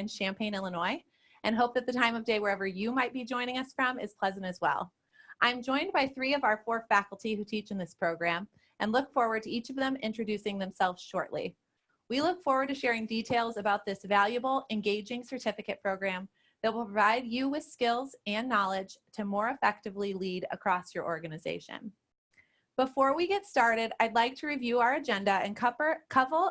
in Champaign, Illinois, and hope that the time of day wherever you might be joining us from is pleasant as well. I'm joined by 3 of our 4 faculty who teach in this program and look forward to each of them introducing themselves shortly. We look forward to sharing details about this valuable, engaging certificate program that will provide you with skills and knowledge to more effectively lead across your organization. Before we get started, I'd like to review our agenda and cover a couple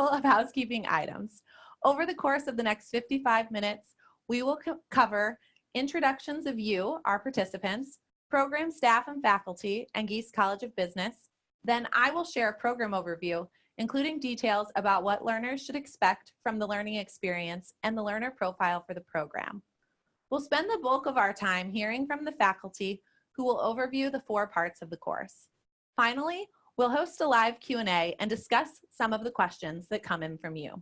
of housekeeping items. Over the course of the next 55 minutes, we will cover introductions of you, our participants, program staff and faculty, and Gies College of Business. Then I will share a program overview, including details about what learners should expect from the learning experience and the learner profile for the program. We'll spend the bulk of our time hearing from the faculty who will overview the 4 parts of the course. Finally, we'll host a live Q&A and discuss some of the questions that come in from you.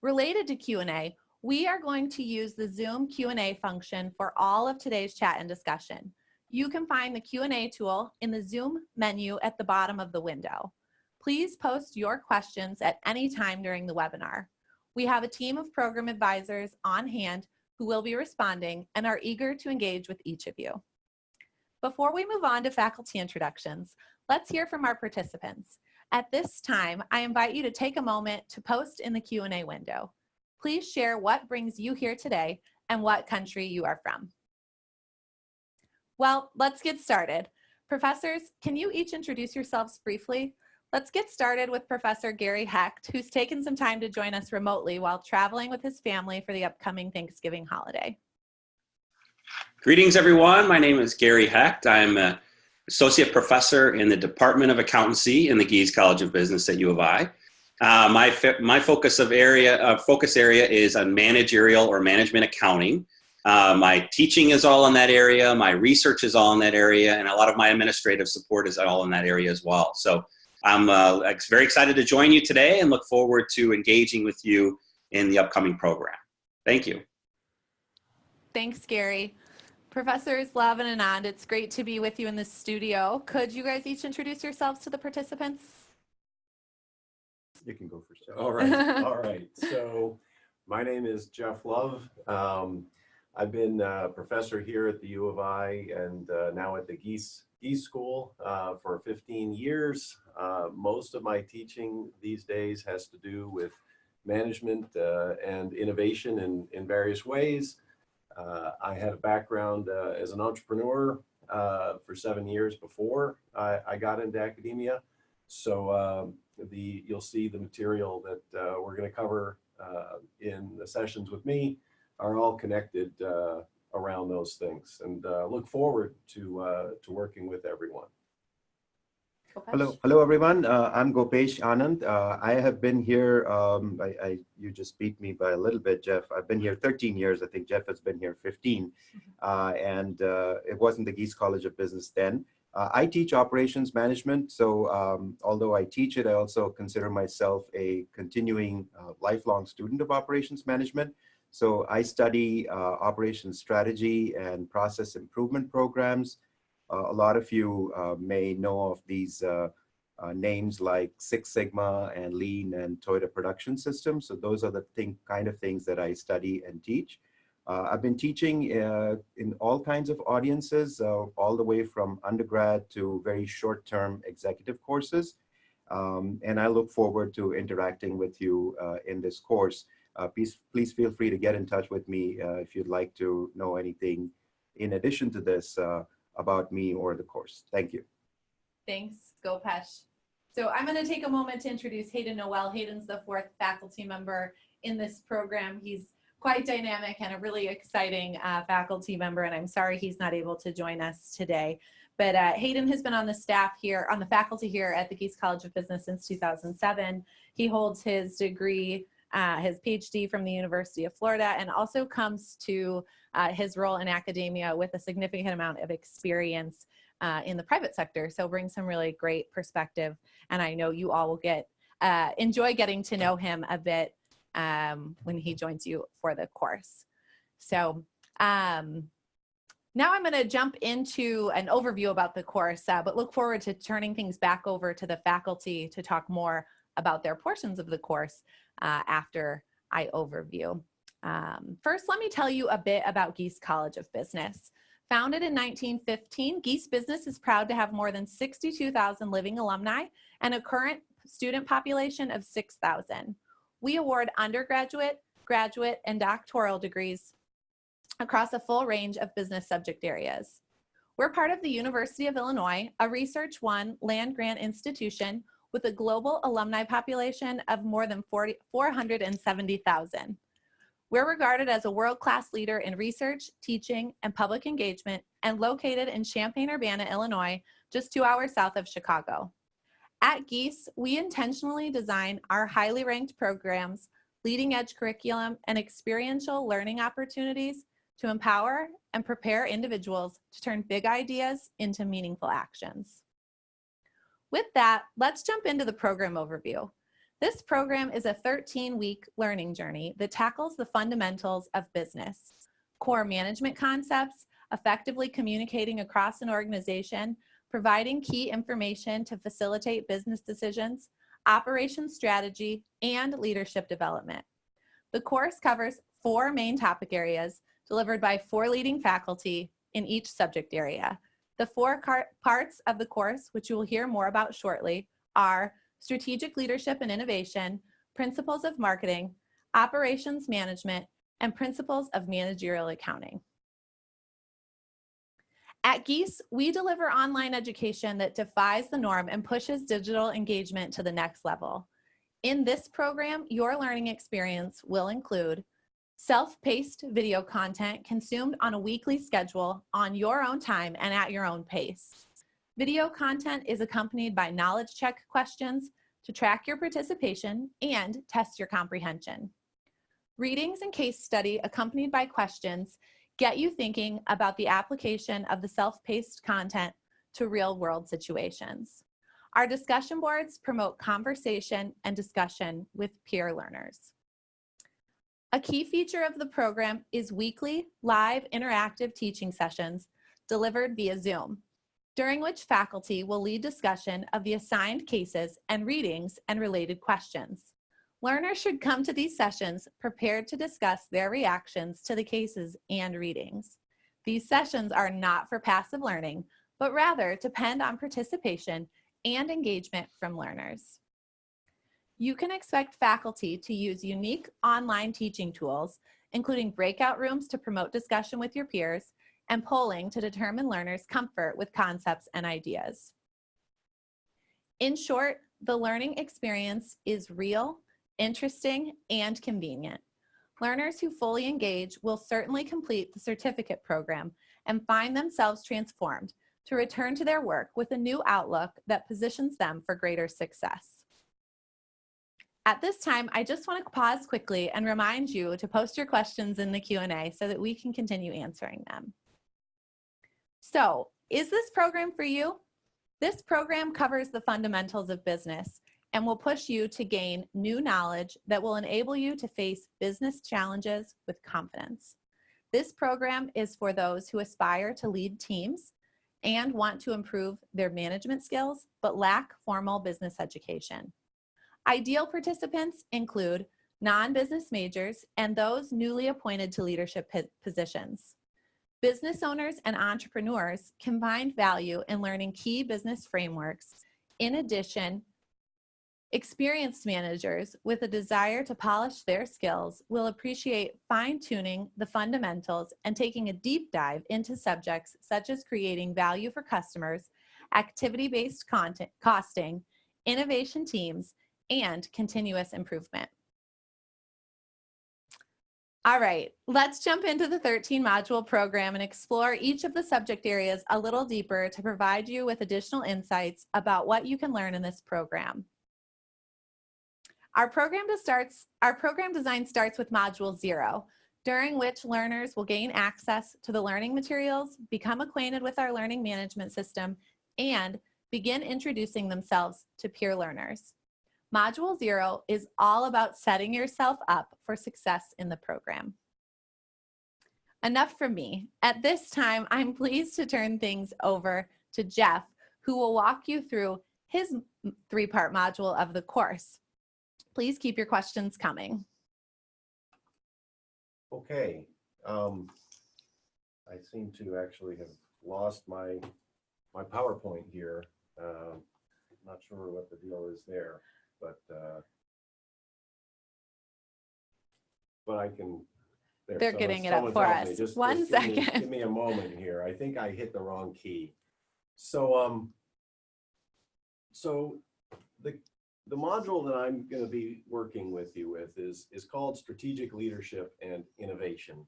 Related to Q&A, we are going to use the Zoom Q&A function for all of today's chat and discussion. You can find the Q&A tool in the Zoom menu at the bottom of the window. Please post your questions at any time during the webinar. We have a team of program advisors on hand who will be responding and are eager to engage with each of you. Before we move on to faculty introductions, let's hear from our participants. At this time, I invite you to take a moment to post in the Q&A window. Please share what brings you here today and what country you are from. Well, let's get started. Professors, can you each introduce yourselves briefly? Let's get started with Professor Gary Hecht, who's taken some time to join us remotely while traveling with his family for the upcoming Thanksgiving holiday. Greetings, everyone. My name is Gary Hecht. I'm an associate professor in the Department of Accountancy in the Gies College of Business at U of I. My focus area is on managerial or management accounting. My teaching is all in that area. My research is all in that area, and a lot of my administrative support is all in that area as well. So I'm very excited to join you today and look forward to engaging with you in the upcoming program. Thank you. Thanks, Gary. Professors Love and Anand, it's great to be with you in the studio. Could you guys each introduce yourselves to the participants? You can go first. All right. All right. So my name is Geoff Love. I've been a professor here at the U of I and now at the Gies School for 15 years. Most of my teaching these days has to do with management and innovation in various ways. I had a background as an entrepreneur for 7 years before I got into academia. So you'll see the material that we're going to cover in the sessions with me are all connected around those things, and look forward to working with everyone. Hello everyone. I'm Gopesh, Anand. I have been here, you just beat me by a little bit, Jeff. I've been here 13 years. I think Jeff has been here 15. And it wasn't the Gies College of Business then. I teach operations management. So although I teach it, I also consider myself a continuing lifelong student of operations management. So I study operations strategy and process improvement programs. A lot of you may know of these names like Six Sigma and Lean and Toyota Production System. So those are the kind of things that I study and teach. I've been teaching in all kinds of audiences, all the way from undergrad to very short-term executive courses. And I look forward to interacting with you in this course. Please feel free to get in touch with me if you'd like to know anything in addition to this about me or the course. Thank you. Thanks, Gopesh. So I'm going to take a moment to introduce Hayden Noel. Hayden's the 4th faculty member in this program. He's quite dynamic and a really exciting faculty member, and I'm sorry he's not able to join us today. But Hayden has been on the staff here, on the faculty here at the Gies College of Business since 2007. He holds his degree, his PhD from the University of Florida, and also comes to his role in academia with a significant amount of experience in the private sector. So brings some really great perspective, and I know you all will enjoy getting to know him a bit when he joins you for the course. So now I'm going to jump into an overview about the course, but look forward to turning things back over to the faculty to talk more about their portions of the course after I overview. First, let me tell you a bit about Gies College of Business. Founded in 1915, Gies Business is proud to have more than 62,000 living alumni and a current student population of 6,000. We award undergraduate, graduate, and doctoral degrees across a full range of business subject areas. We're part of the University of Illinois, a Research One land-grant institution with a global alumni population of more than 470,000. We're regarded as a world-class leader in research, teaching, and public engagement, and located in Champaign-Urbana, Illinois, just 2 hours south of Chicago. At Gies, we intentionally design our highly ranked programs, leading-edge curriculum, and experiential learning opportunities to empower and prepare individuals to turn big ideas into meaningful actions. With that, let's jump into the program overview. This program is a 13-week learning journey that tackles the fundamentals of business, core management concepts, effectively communicating across an organization, providing key information to facilitate business decisions, operations strategy, and leadership development. The course covers 4 main topic areas delivered by 4 leading faculty in each subject area. The 4 parts of the course, which you will hear more about shortly, are strategic leadership and innovation, principles of marketing, operations management, and principles of managerial accounting. At Gies, we deliver online education that defies the norm and pushes digital engagement to the next level. In this program, your learning experience will include self-paced video content consumed on a weekly schedule on your own time and at your own pace. Video content is accompanied by knowledge check questions to track your participation and test your comprehension. Readings and case study accompanied by questions get you thinking about the application of the self-paced content to real-world situations. Our discussion boards promote conversation and discussion with peer learners. A key feature of the program is weekly live interactive teaching sessions delivered via Zoom, during which faculty will lead discussion of the assigned cases and readings and related questions. Learners should come to these sessions prepared to discuss their reactions to the cases and readings. These sessions are not for passive learning, but rather depend on participation and engagement from learners. You can expect faculty to use unique online teaching tools, including breakout rooms to promote discussion with your peers, and polling to determine learners' comfort with concepts and ideas. In short, the learning experience is real, interesting, and convenient. Learners who fully engage will certainly complete the certificate program and find themselves transformed to return to their work with a new outlook that positions them for greater success. At this time, I just want to pause quickly and remind you to post your questions in the Q&A so that we can continue answering them. So, is this program for you? This program covers the fundamentals of business and will push you to gain new knowledge that will enable you to face business challenges with confidence. This program is for those who aspire to lead teams and want to improve their management skills but lack formal business education. Ideal participants include non-business majors and those newly appointed to leadership positions. Business owners and entrepreneurs can find value in learning key business frameworks. In addition, experienced managers with a desire to polish their skills will appreciate fine-tuning the fundamentals and taking a deep dive into subjects such as creating value for customers, activity-based costing, innovation teams, and continuous improvement. All right, let's jump into the 13-module program and explore each of the subject areas a little deeper to provide you with additional insights about what you can learn in this program. Our program design starts with Module 0, during which learners will gain access to the learning materials, become acquainted with our learning management system, and begin introducing themselves to peer learners. Module 0 is all about setting yourself up for success in the program. Enough from me. At this time, I'm pleased to turn things over to Jeff, who will walk you through his 3-part module of the course. Please keep your questions coming. Okay. I seem to actually have lost my PowerPoint here. Not sure what the deal is there, but I can. They're getting it up for us. One second. Give me a moment here. I think I hit the wrong key. So the module that I'm going to be working with you with is called Strategic Leadership and Innovation.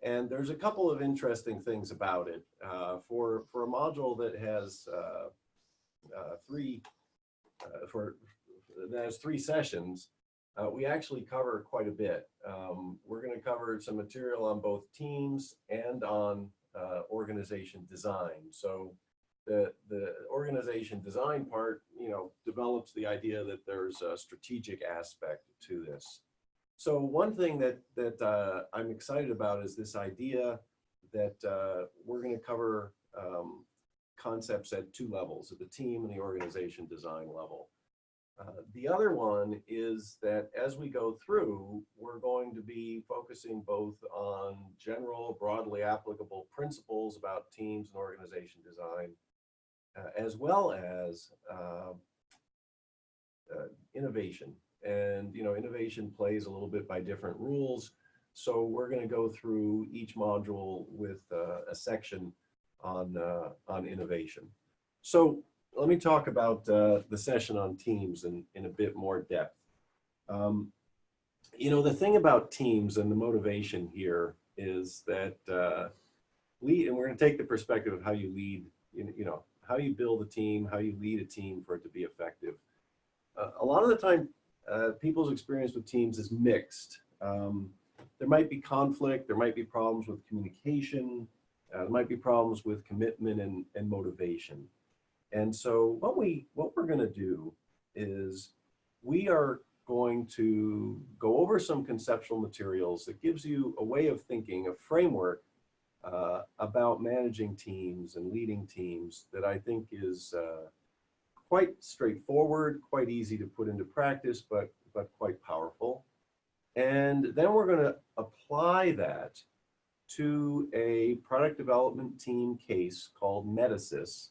And there's a couple of interesting things about it. For a module that has three sessions, we actually cover quite a bit. We're going to cover some material on both teams and on organization design. So the organization design part, develops the idea that there's a strategic aspect to this. So one thing that I'm excited about is this idea that we're going to cover concepts at two levels, at the team and the organization design level. The other one is that as we go through, we're going to be focusing both on general, broadly applicable principles about teams and organization design, as well as innovation. And innovation plays a little bit by different rules. So we're going to go through each module with a section on innovation. So let me talk about the session on teams in a bit more depth. The thing about teams and the motivation here is that and we're going to take the perspective of how you lead, how you build a team, how you lead a team for it to be effective. A lot of the time, people's experience with teams is mixed. There might be conflict, there might be problems with communication, there might be problems with commitment and motivation. And so what we're going to do is we are going to go over some conceptual materials that gives you a way of thinking, a framework about managing teams and leading teams that I think is quite straightforward, quite easy to put into practice, but quite powerful. And then we're going to apply that to a product development team case called Metasys,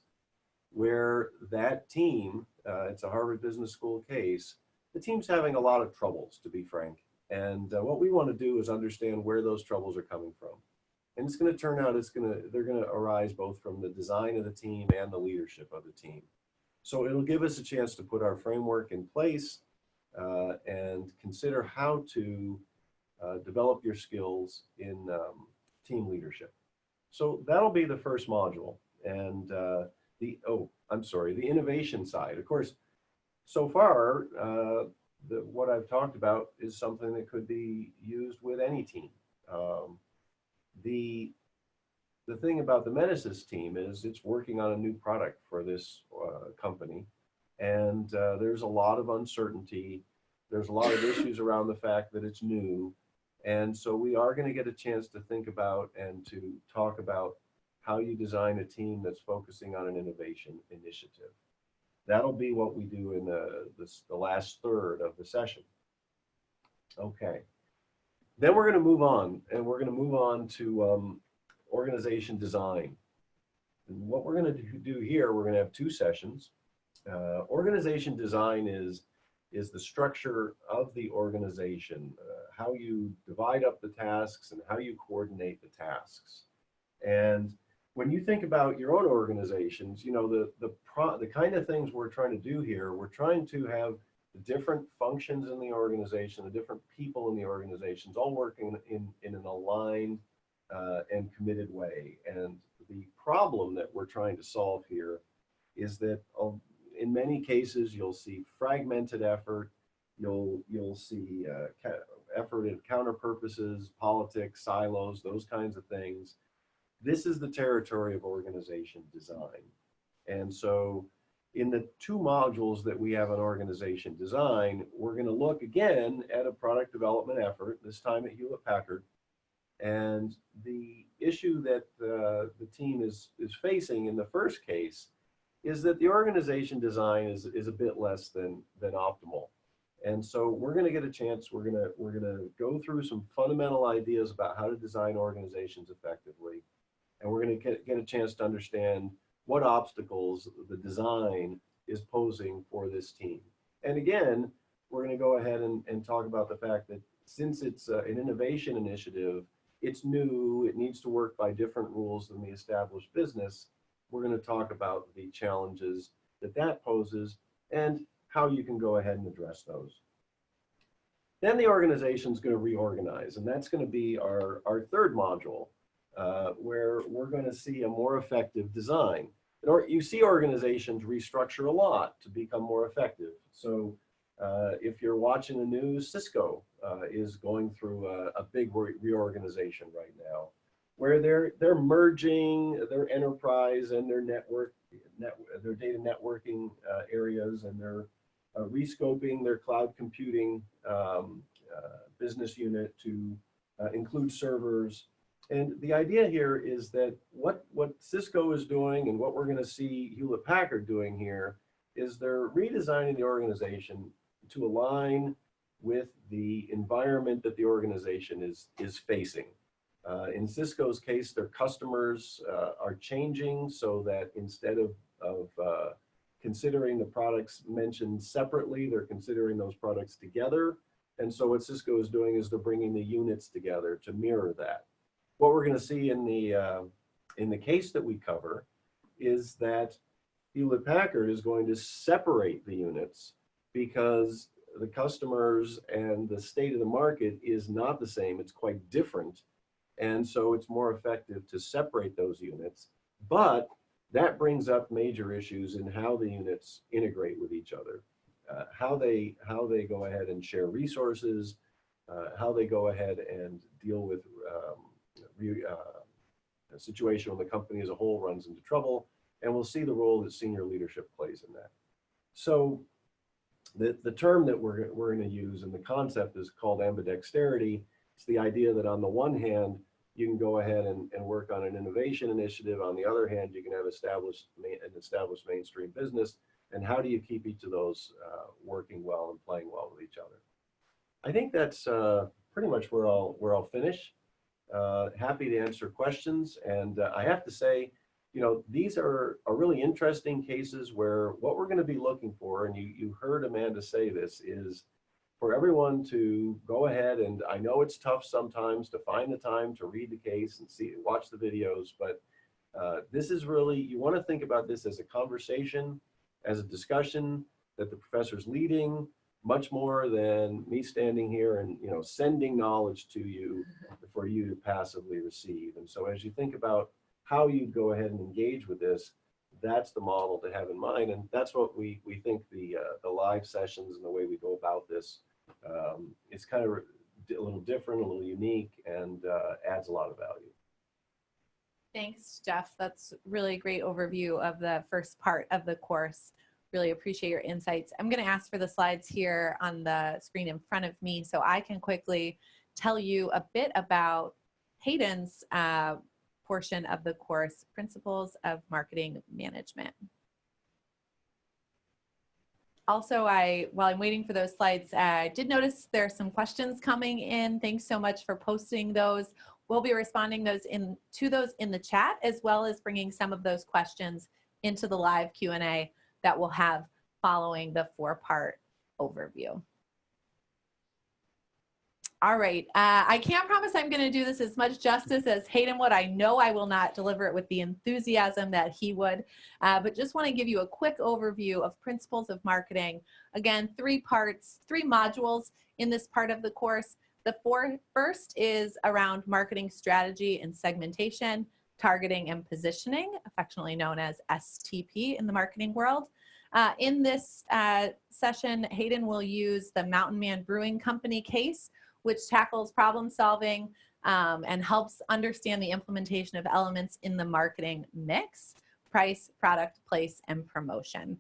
where that team, it's a Harvard Business School case, the team's having a lot of troubles, to be frank. And what we want to do is understand where those troubles are coming from. And it's going to turn out they're going to arise both from the design of the team and the leadership of the team. So it'll give us a chance to put our framework in place and consider how to develop your skills in team leadership. So that'll be the first module. And the innovation side. Of course, so far, what I've talked about is something that could be used with any team. The thing about the Metasys team is it's working on a new product for this company. And there's a lot of uncertainty. There's a lot of issues around the fact that it's new. And so we are going to get a chance to think about and to talk about how you design a team that's focusing on an innovation initiative. That'll be what we do in the last third of the session. Okay. Then we're going to move on, and we're going to move on to organization design. And what we're going to do here, we're going to have two sessions. Organization design is the structure of the organization, how you divide up the tasks and how you coordinate the tasks. And when you think about your own organizations, the kind of things we're trying to do here, we're trying to have the different functions in the organization, the different people in the organizations, all working in an aligned and committed way. And the problem that we're trying to solve here is that in many cases, you'll see fragmented effort, you'll see effort in counter purposes, politics, silos, those kinds of things. This is the territory of organization design. And so in the two modules that we have on organization design, we're going to look again at a product development effort, this time at Hewlett Packard. And the issue that the team is facing in the first case is that the organization design is a bit less than optimal. And so we're going to get a chance, we're going to go through some fundamental ideas about how to design organizations effectively. And we're going to get a chance to understand what obstacles the design is posing for this team. And again, we're going to go ahead and talk about the fact that since it's an innovation initiative, it's new, it needs to work by different rules than the established business. We're going to talk about the challenges that that poses and how you can go ahead and address those. Then the organization is going to reorganize, and that's going to be our third module, where we're going to see a more effective design. You see organizations restructure a lot to become more effective. So if you're watching the news, Cisco is going through a big reorganization right now, where they're merging their enterprise and their their data networking areas, and they're rescoping their cloud computing business unit to include servers. And the idea here is that what Cisco is doing and what we're going to see Hewlett Packard doing here is they're redesigning the organization to align with the environment that the organization is facing. In Cisco's case, their customers are changing so that instead of considering the products mentioned separately, they're considering those products together. And so what Cisco is doing is they're bringing the units together to mirror that. What we're going to see in the case that we cover is that Hewlett Packard is going to separate the units because the customers and the state of the market is not the same. It's quite different. And so it's more effective to separate those units. But that brings up major issues in how the units integrate with each other, how they go ahead and share resources, how they go ahead and deal with a situation when the company as a whole runs into trouble, and we'll see the role that senior leadership plays in that. So the term that we're going to use and the concept is called ambidexterity. It's the idea that on the one hand, you can go ahead and work on an innovation initiative. On the other hand, you can have an established mainstream business. And how do you keep each of those working well and playing well with each other? I think that's pretty much where I'll finish. Happy to answer questions. And I have to say, you know, these are really interesting cases where what we're going to be looking for, and you heard Amanda say this, is for everyone to go ahead, and I know it's tough sometimes to find the time to read the case and watch the videos, but this is really, you want to think about this as a conversation, as a discussion that the professor's leading, much more than me standing here and, you know, sending knowledge to you for you to passively receive. And so as you think about how you go ahead and engage with this, that's the model to have in mind. And that's what we think the live sessions and the way we go about this, it's kind of a little different, a little unique, and adds a lot of value. Thanks, Jeff. That's really a great overview of the first part of the course. Really appreciate your insights. I'm going to ask for the slides here on the screen in front of me so I can quickly tell you a bit about Hayden's portion of the course, Principles of Marketing Management. Also, while I'm waiting for those slides, I did notice there are some questions coming in. Thanks so much for posting those. We'll be responding to those in the chat, as well as bringing some of those questions into the live Q&A that we'll have following the four-part overview. All right, I can't promise I'm going to do this as much justice as Hayden would. I know I will not deliver it with the enthusiasm that he would, but just want to give you a quick overview of Principles of Marketing. Again, 3 parts, 3 modules in this part of the course. The first is around marketing strategy and segmentation, targeting and positioning, affectionately known as STP in the marketing world. In this session, Hayden will use the Mountain Man Brewing Company case, which tackles problem solving and helps understand the implementation of elements in the marketing mix: price, product, place, and promotion.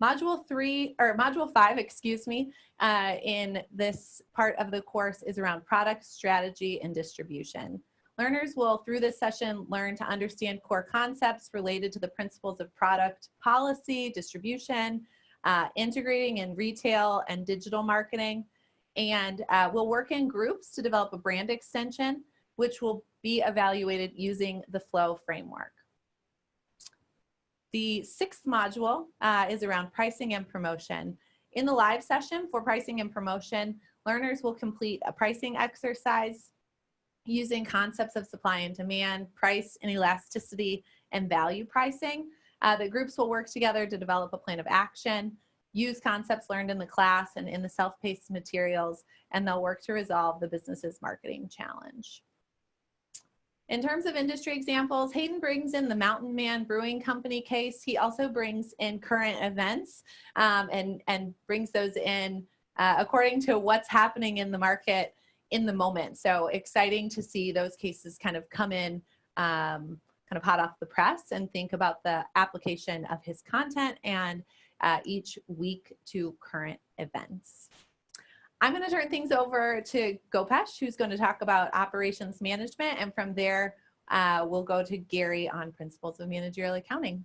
Module 5, excuse me, in this part of the course is around product strategy and distribution. Learners will, through this session, learn to understand core concepts related to the principles of product policy, distribution, integrating in retail and digital marketing. And we'll work in groups to develop a brand extension, which will be evaluated using the flow framework. The sixth module is around pricing and promotion. In the live session for pricing and promotion, learners will complete a pricing exercise using concepts of supply and demand, price and elasticity, and value pricing. The groups will work together to develop a plan of action, use concepts learned in the class and in the self-paced materials, and they'll work to resolve the business's marketing challenge. In terms of industry examples, Hayden brings in the Mountain Man Brewing Company case. He also brings in current events and brings those in according to what's happening in the market in the moment. So exciting to see those cases kind of come in kind of hot off the press and think about the application of his content and each week to current events. I'm going to turn things over to Gopesh, who's going to talk about operations management, and from there we'll go to Gary on principles of managerial accounting.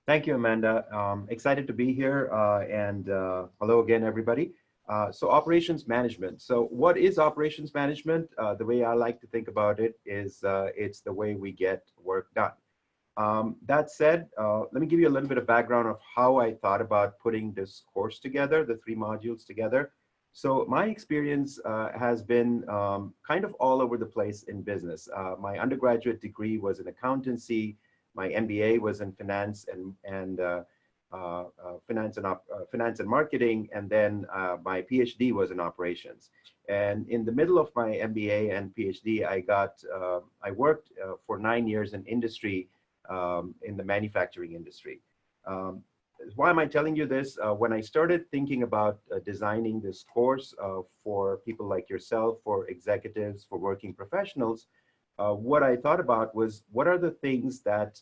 Thank you, Amanda. Excited to be here, and hello again, everybody. So operations management. So what is operations management? The way I like to think about it is it's the way we get work done. That said, let me give you a little bit of background of how I thought about putting this course together, the 3 modules together. So my experience has been kind of all over the place in business. My undergraduate degree was in accountancy. My MBA was in finance and finance and marketing, and then my PhD was in operations. And in the middle of my MBA and PhD, I worked for 9 years in industry. In the manufacturing industry. Why am I telling you this? When I started thinking about designing this course for people like yourself, for executives, for working professionals, what I thought about was what are the things that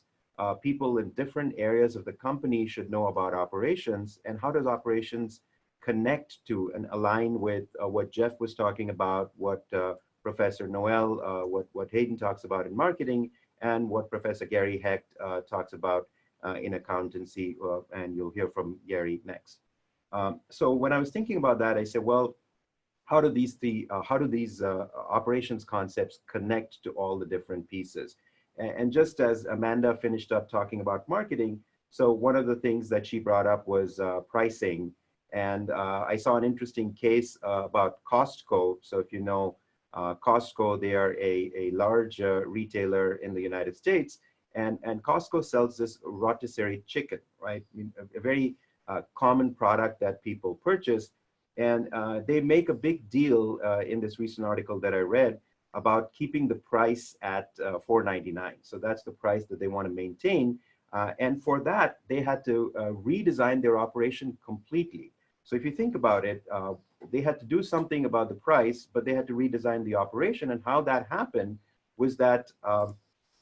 people in different areas of the company should know about operations, and how does operations connect to and align with what Jeff was talking about, what Professor Noel, what Hayden talks about in marketing, and what Professor Gary Hecht talks about in accountancy, and you'll hear from Gary next. So when I was thinking about that, I said, well, how do these operations concepts connect to all the different pieces? And just as Amanda finished up talking about marketing, so one of the things that she brought up was pricing. And I saw an interesting case about Costco. So if you know, Costco, they are a large retailer in the United States, and Costco sells this rotisserie chicken, right? A very common product that people purchase, and they make a big deal in this recent article that I read about keeping the price at $4.99. So that's the price that they want to maintain, and for that they had to redesign their operation completely. So if you think about it, they had to do something about the price, but they had to redesign the operation. And how that happened was that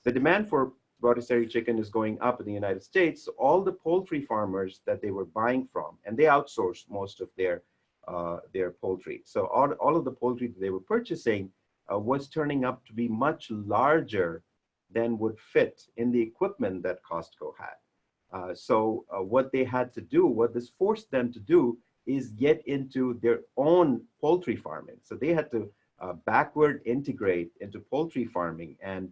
the demand for rotisserie chicken is going up in the United States. So all the poultry farmers that they were buying from, and they outsourced most of their poultry. So all of the poultry that they were purchasing was turning up to be much larger than would fit in the equipment that Costco had. So what they had to do, what this forced them to do, is get into their own poultry farming. So they had to backward integrate into poultry farming and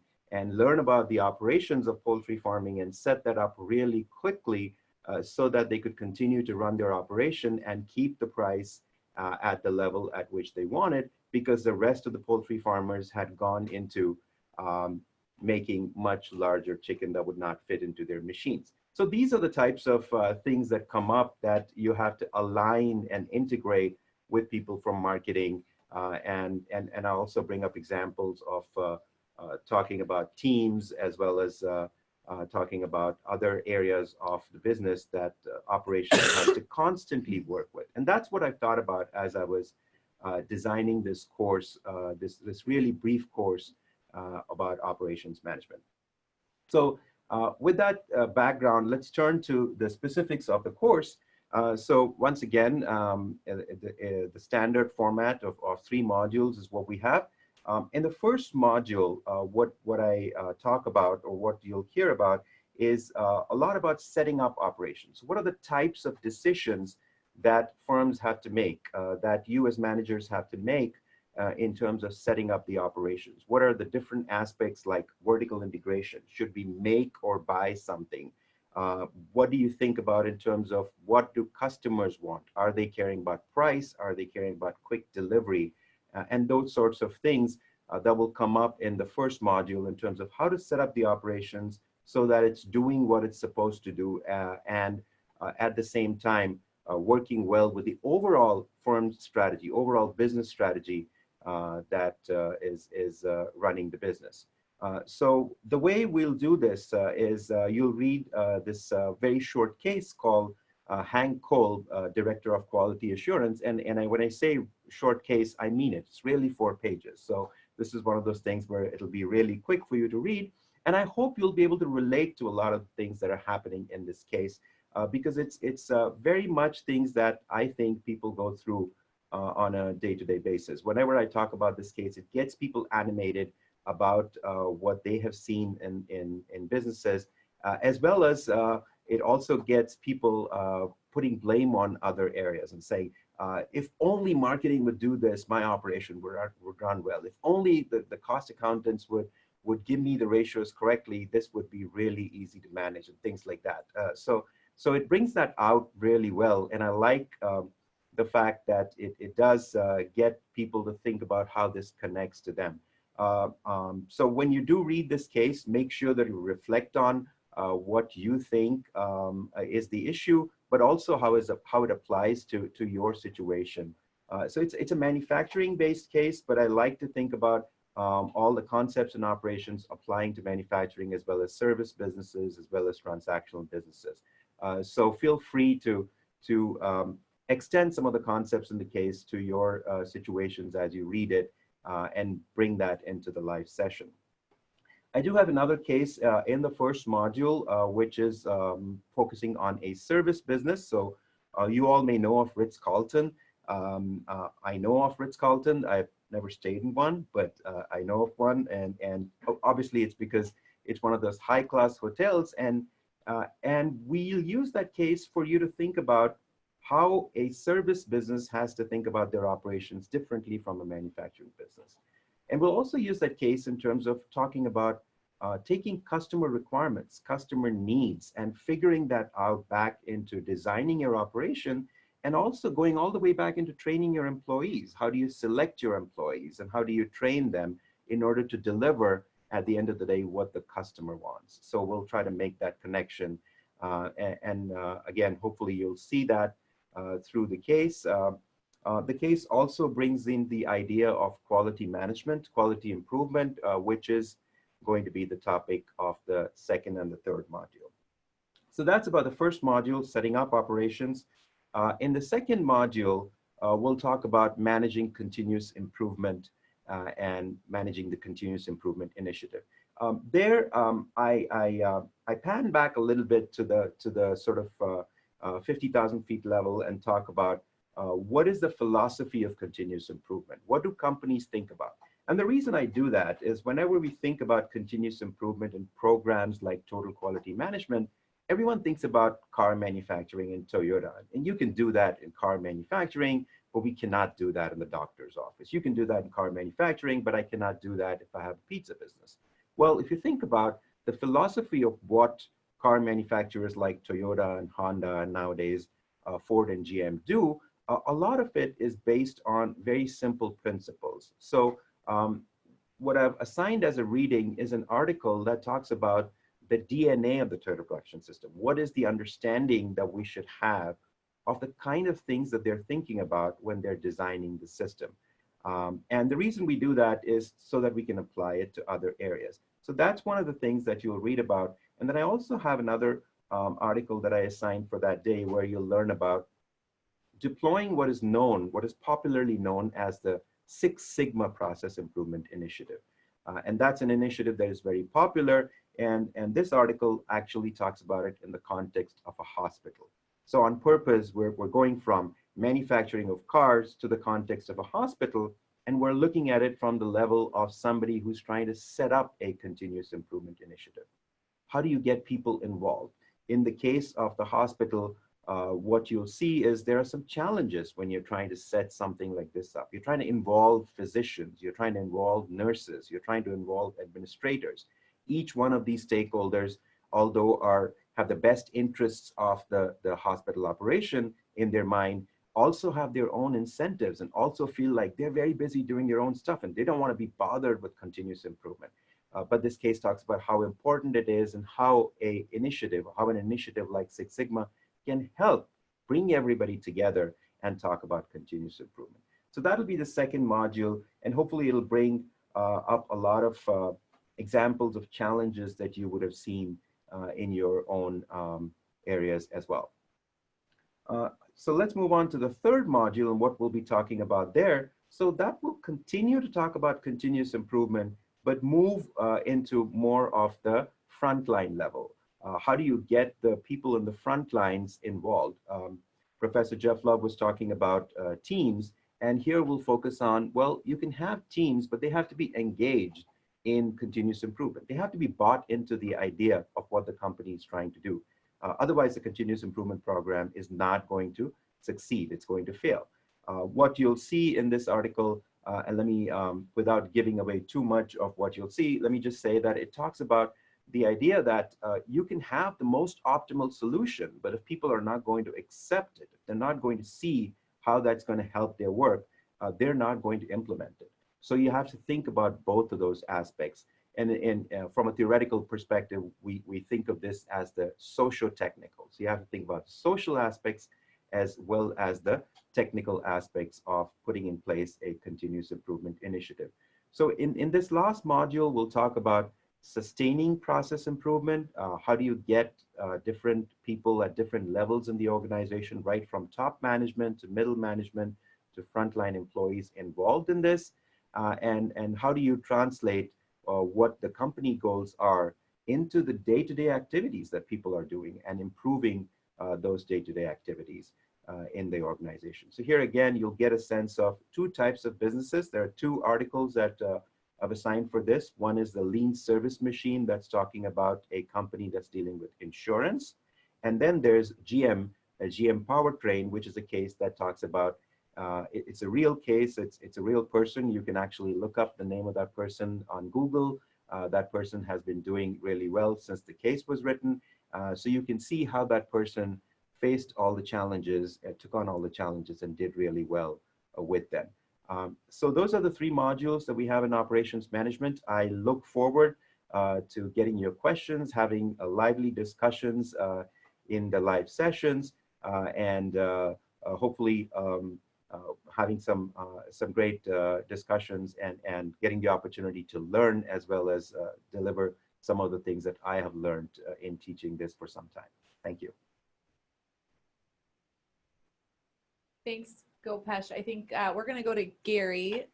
learn about the operations of poultry farming and set that up really quickly so that they could continue to run their operation and keep the price at the level at which they wanted, because the rest of the poultry farmers had gone into making much larger chicken that would not fit into their machines. So these are the types of things that come up that you have to align and integrate with people from marketing. And I also bring up examples of talking about teams, as well as talking about other areas of the business that operations have to constantly work with. And that's what I thought about as I was designing this course, this really brief course about operations management. So with that background, let's turn to the specifics of the course. So once again, the standard format of 3 modules is what we have. In the first module, what I talk about, or what you'll hear about, is a lot about setting up operations. What are the types of decisions that firms have to make, that you as managers have to make in terms of setting up the operations? What are the different aspects like vertical integration? Should we make or buy something? What do you think about in terms of what do customers want? Are they caring about price? Are they caring about quick delivery? And those sorts of things that will come up in the first module in terms of how to set up the operations so that it's doing what it's supposed to do and at the same time working well with the overall firm strategy, overall business strategy that is running the business. So the way we'll do this is you'll read this very short case called Hank Cole, Director of Quality Assurance. And when I say short case, I mean it. It's really 4 pages. So this is one of those things where it'll be really quick for you to read. And I hope you'll be able to relate to a lot of things that are happening in this case because it's very much things that I think people go through on a day-to-day basis. Whenever I talk about this case, it gets people animated about what they have seen in businesses, as well as it also gets people putting blame on other areas and saying, if only marketing would do this, my operation would run well. If only the cost accountants would give me the ratios correctly, this would be really easy to manage and things like that. So it brings that out really well. And I like the fact that it does get people to think about how this connects to them. So when you do read this case, make sure that you reflect on what you think is the issue, but also how it applies to your situation. So it's a manufacturing-based case, but I like to think about all the concepts and operations applying to manufacturing as well as service businesses as well as transactional businesses. So feel free to extend some of the concepts in the case to your situations as you read it and bring that into the live session. I do have another case in the first module, which is focusing on a service business. So you all may know of Ritz-Carlton. I know of Ritz-Carlton. I've never stayed in one, but I know of one. And obviously it's because it's one of those high-class hotels. And we'll use that case for you to think about how a service business has to think about their operations differently from a manufacturing business. And we'll also use that case in terms of talking about taking customer requirements, customer needs, and figuring that out back into designing your operation, and also going all the way back into training your employees. How do you select your employees and how do you train them in order to deliver at the end of the day what the customer wants? So we'll try to make that connection. Again, hopefully you'll see that through the case. The case also brings in the idea of quality management, quality improvement, which is going to be the topic of the second and the third module. So that's about the first module, setting up operations. In the second module, we'll talk about managing continuous improvement and managing the continuous improvement initiative. I pan back a little bit to the sort of 50,000 feet level and talk about what is the philosophy of continuous improvement? What do companies think about? And the reason I do that is whenever we think about continuous improvement in programs like total quality management, everyone thinks about car manufacturing and Toyota. And you can do that in car manufacturing, but we cannot do that in the doctor's office. You can do that in car manufacturing, but I cannot do that if I have a pizza business. Well, if you think about the philosophy of what car manufacturers like Toyota and Honda and nowadays Ford and GM do, a lot of it is based on very simple principles. So what I've assigned as a reading is an article that talks about the DNA of the total production system. What is the understanding that we should have of the kind of things that they're thinking about when they're designing the system? And the reason we do that is so that we can apply it to other areas. So that's one of the things that you'll read about. And then I also have another article that I assigned for that day where you'll learn about deploying what is known, what is popularly known as the Six Sigma Process Improvement Initiative. And that's an initiative that is very popular. And this article actually talks about it in the context of a hospital. So on purpose, we're going from manufacturing of cars to the context of a hospital, and we're looking at it from the level of somebody who's trying to set up a continuous improvement initiative. how do you get people involved? In the case of the hospital, what you'll see is there are some challenges when you're trying to set something like this up. You're trying to involve physicians, you're trying to involve nurses, you're trying to involve administrators. Each one of these stakeholders, although have the best interests of the hospital operation in their mind, also have their own incentives and also feel like they're very busy doing their own stuff and they don't want to be bothered with continuous improvement. But this case talks about how important it is and how an initiative like Six Sigma can help bring everybody together and talk about continuous improvement. So that'll be the second module, and hopefully it'll bring up a lot of examples of challenges that you would have seen in your own areas as well. So let's move on to the third module and what we'll be talking about there. So that will continue to talk about continuous improvement, but move into more of the frontline level. How do you get the people in the front lines involved? Professor Geoff Love was talking about teams, and here we'll focus on, well, you can have teams, but they have to be engaged in continuous improvement. They have to be bought into the idea of what the company is trying to do. Otherwise, the continuous improvement program is not going to succeed. It's going to fail. What you'll see in this article, and let me, without giving away too much of what you'll see, let me just say that it talks about the idea that you can have the most optimal solution, but if people are not going to accept it, if they're not going to see how that's going to help their work, they're not going to implement it. So you have to think about both of those aspects. And from a theoretical perspective, we think of this as the socio-technical. So you have to think about the social aspects as well as the technical aspects of putting in place a continuous improvement initiative. So in this last module, we'll talk about sustaining process improvement. How do you get different people at different levels in the organization, right from top management to middle management to frontline employees involved in this? And how do you translate what the company goals are into the day-to-day activities that people are doing and improving those day-to-day activities in the organization. So here again, you'll get a sense of two types of businesses. There are two articles that I've assigned for this. One is the lean service machine that's talking about a company that's dealing with insurance. And then there's GM Powertrain, which is a case that talks about, it's a real case, it's a real person. You can actually look up the name of that person on Google. That person has been doing really well since the case was written. So you can see how that person faced all the challenges, took on all the challenges and did really well with them. So those are the three modules that we have in operations management. I look forward to getting your questions, having lively discussions in the live sessions, and hopefully having some great discussions and getting the opportunity to learn as well as deliver some of the things that I have learned in teaching this for some time. Thank you. Thanks, Gopesh. I think we're going to go to Gary,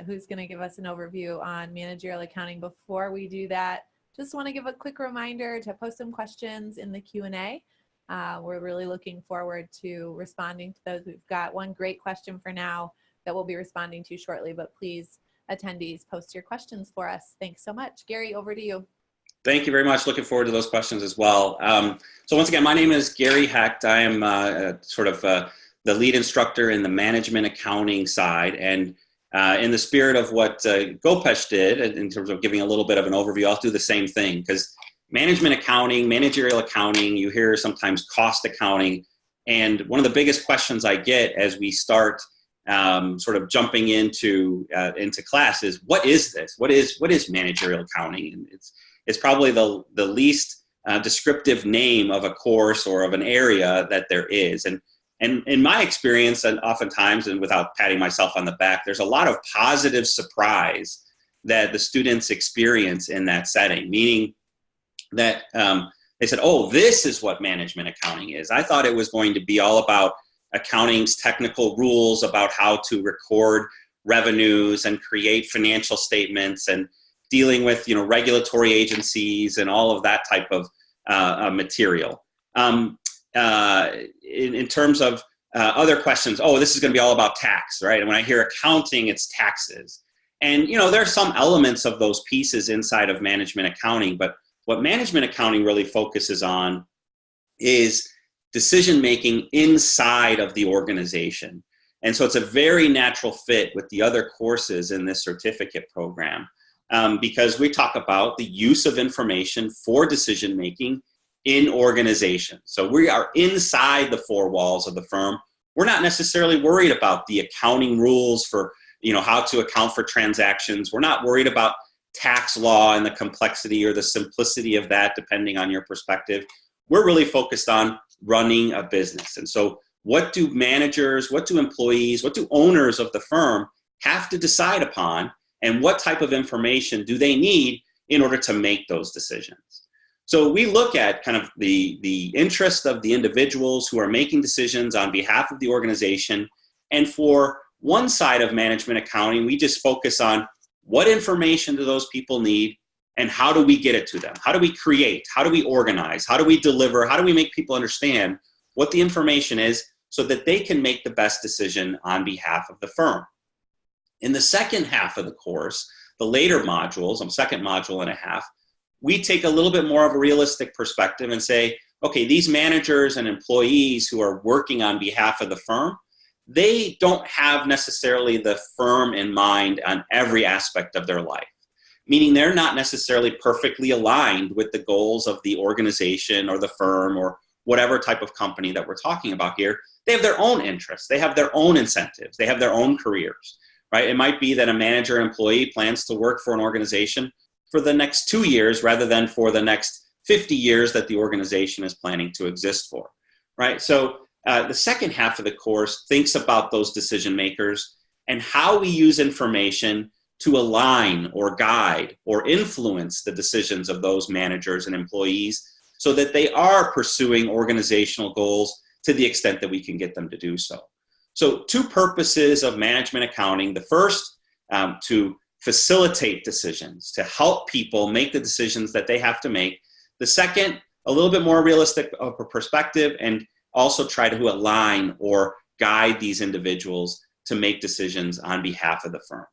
who's going to give us an overview on managerial accounting. Before we do that, just want to give a quick reminder to post some questions in the Q&A. We're really looking forward to responding to those. We've got one great question for now that we'll be responding to shortly, but please, attendees, post your questions for us. Thanks so much. Gary, over to you. Thank you very much. Looking forward to those questions as well. So once again, my name is Gary Hecht. I am the lead instructor in the management accounting side. And in the spirit of what Gopesh did in terms of giving a little bit of an overview, I'll do the same thing, because management accounting, managerial accounting, you hear sometimes cost accounting. And one of the biggest questions I get as we start sort of jumping into class is, what is this? What is managerial accounting? And it's probably the least descriptive name of a course or of an area that there is. And in my experience, and oftentimes, and without patting myself on the back, there's a lot of positive surprise that the students experience in that setting, meaning that they said, oh, this is what management accounting is. I thought it was going to be all about accounting's technical rules about how to record revenues and create financial statements and dealing with, regulatory agencies and all of that type of material. In terms of other questions, oh, this is going to be all about tax, right? And when I hear accounting, it's taxes. And, there are some elements of those pieces inside of management accounting, but What management accounting really focuses on is decision-making inside of the organization. And so it's a very natural fit with the other courses in this certificate program, because we talk about the use of information for decision-making in organizations. So we are inside the four walls of the firm. We're not necessarily worried about the accounting rules for, how to account for transactions. We're not worried about tax law and the complexity or the simplicity of that, depending on your perspective. We're really focused on running a business. And so what do managers, what do employees, what do owners of the firm have to decide upon, and what type of information do they need in order to make those decisions? So we look at kind of the interest of the individuals who are making decisions on behalf of the organization. And for one side of management accounting, we just focus on what information do those people need and how do we get it to them? How do we create? How do we organize? How do we deliver? How do we make people understand what the information is so that they can make the best decision on behalf of the firm? In the second half of the course, the later modules, second module and a half, we take a little bit more of a realistic perspective and say, okay, these managers and employees who are working on behalf of the firm, they don't have necessarily the firm in mind on every aspect of their life, meaning they're not necessarily perfectly aligned with the goals of the organization or the firm or whatever type of company that we're talking about here. They have their own interests. They have their own incentives. They have their own careers, right? It might be that a manager or employee plans to work for an organization for the next 2 years rather than for the next 50 years that the organization is planning to exist for, right? So the second half of the course thinks about those decision makers and how we use information to align or guide or influence the decisions of those managers and employees so that they are pursuing organizational goals to the extent that we can get them to do so. So two purposes of management accounting. The first, to facilitate decisions, to help people make the decisions that they have to make. The second, a little bit more realistic of a perspective, and also try to align or guide these individuals to make decisions on behalf of the firm.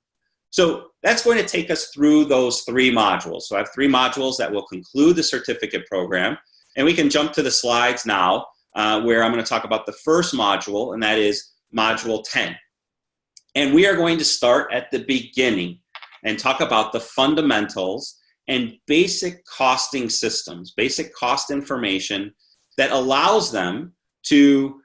So that's going to take us through those three modules. So I have three modules that will conclude the certificate program. And we can jump to the slides now, where I'm going to talk about the first module, and that is module 10. And we are going to start at the beginning and talk about the fundamentals and basic costing systems, basic cost information that allows them to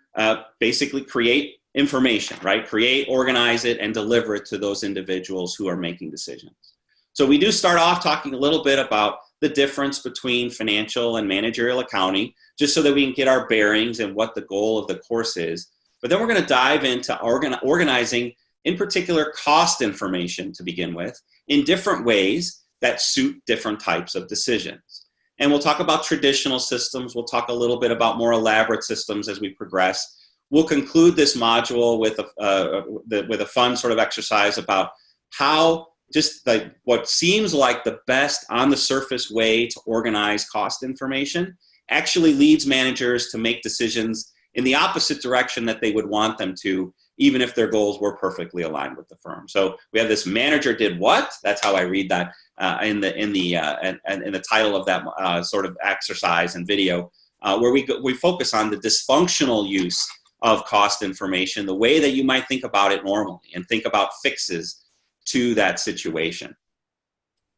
basically create information, right? Create, organize it, and deliver it to those individuals who are making decisions. So we do start off talking a little bit about the difference between financial and managerial accounting, just so that we can get our bearings and what the goal of the course is. But then we're going to dive into organizing, in particular, cost information to begin with, in different ways that suit different types of decisions. And we'll talk about traditional systems. We'll talk a little bit about more elaborate systems as we progress. We'll conclude this module with a fun sort of exercise about how just like what seems like the best on the surface way to organize cost information actually leads managers to make decisions in the opposite direction that they would want them to, even if their goals were perfectly aligned with the firm. So we have this manager did what? That's how I read that in the title of that sort of exercise and video, where we focus on the dysfunctional use of cost information, the way that you might think about it normally, and think about fixes to that situation.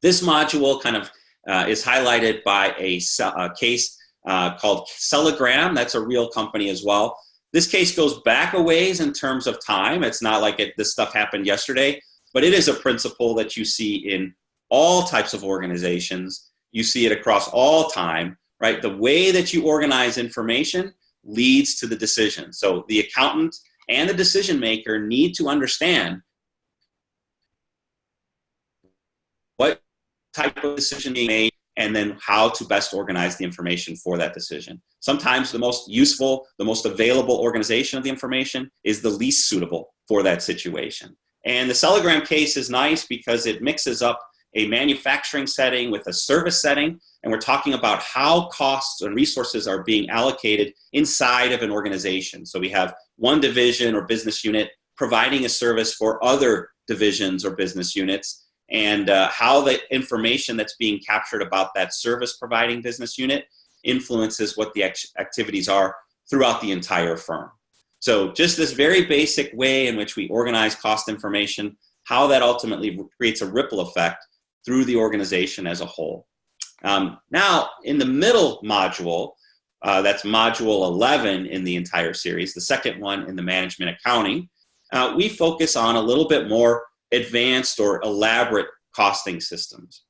This module kind of is highlighted by a case called Cellagram. That's a real company as well. This case goes back a ways in terms of time. It's not like this stuff happened yesterday, but it is a principle that you see in all types of organizations. You see it across all time, right? The way that you organize information leads to the decision. So the accountant and the decision maker need to understand what type of decision being made and then how to best organize the information for that decision. Sometimes the most useful, the most available organization of the information is the least suitable for that situation. And the Cellagram case is nice because it mixes up a manufacturing setting with a service setting, and we're talking about how costs and resources are being allocated inside of an organization. So we have one division or business unit providing a service for other divisions or business units, and how the information that's being captured about that service providing business unit influences what the activities are throughout the entire firm. So just this very basic way in which we organize cost information, how that ultimately creates a ripple effect through the organization as a whole. Now, in the middle module, that's module 11 in the entire series, the second one in the management accounting, we focus on a little bit more advanced or elaborate costing systems.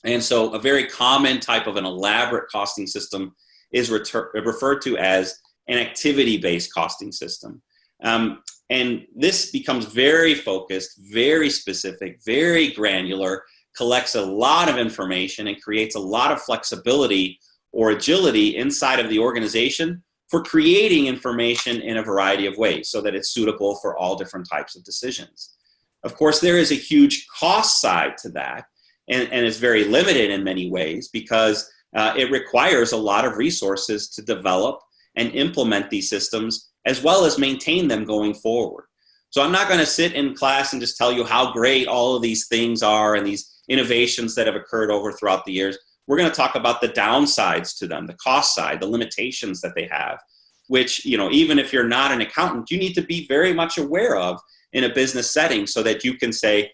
And so a very common type of an elaborate costing system is referred to as an activity-based costing system. And this becomes very focused, very specific, very granular, collects a lot of information and creates a lot of flexibility or agility inside of the organization for creating information in a variety of ways so that it's suitable for all different types of decisions. Of course, there is a huge cost side to that, and it's very limited in many ways because it requires a lot of resources to develop and implement these systems as well as maintain them going forward. So I'm not going to sit in class and just tell you how great all of these things are and these innovations that have occurred throughout the years. We're going to talk about the downsides to them, the cost side, the limitations that they have, which, even if you're not an accountant, you need to be very much aware of in a business setting so that you can say,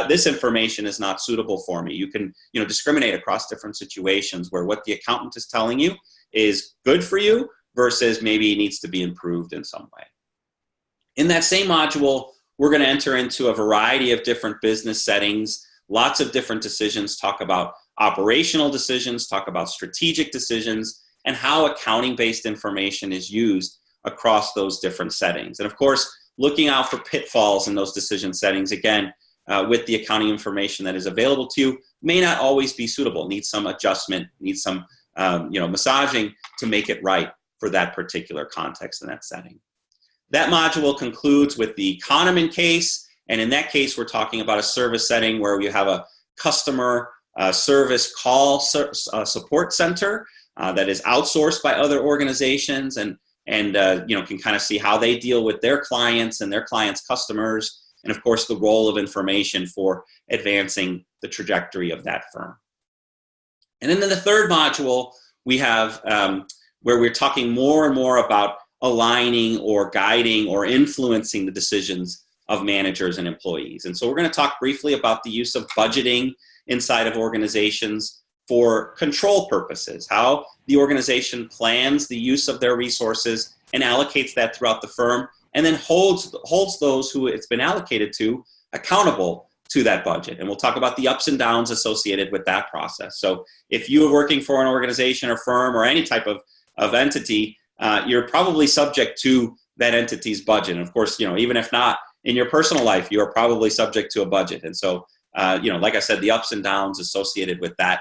this information is not suitable for me. You can, discriminate across different situations where what the accountant is telling you is good for you versus maybe needs to be improved in some way. In that same module, we're going to enter into a variety of different business settings, lots of different decisions, talk about operational decisions, talk about strategic decisions, and how accounting-based information is used across those different settings. And of course, looking out for pitfalls in those decision settings, again, with the accounting information that is available to you, may not always be suitable, needs some adjustment, needs some massaging to make it right for that particular context in that setting. That module concludes with the Kahneman case, and in that case, we're talking about a service setting where you have a customer service call support center that is outsourced by other organizations and can kind of see how they deal with their clients and their clients' customers, and of course the role of information for advancing the trajectory of that firm. And then in the third module, we have where we're talking more and more about aligning or guiding or influencing the decisions of managers and employees. And so we're going to talk briefly about the use of budgeting inside of organizations for control purposes, how the organization plans the use of their resources and allocates that throughout the firm, and then holds those who it's been allocated to accountable to that budget. And we'll talk about the ups and downs associated with that process. So if you are working for an organization or firm or any type of entity, you're probably subject to that entity's budget. And of course, even if not in your personal life, you are probably subject to a budget. And so, like I said, the ups and downs associated with that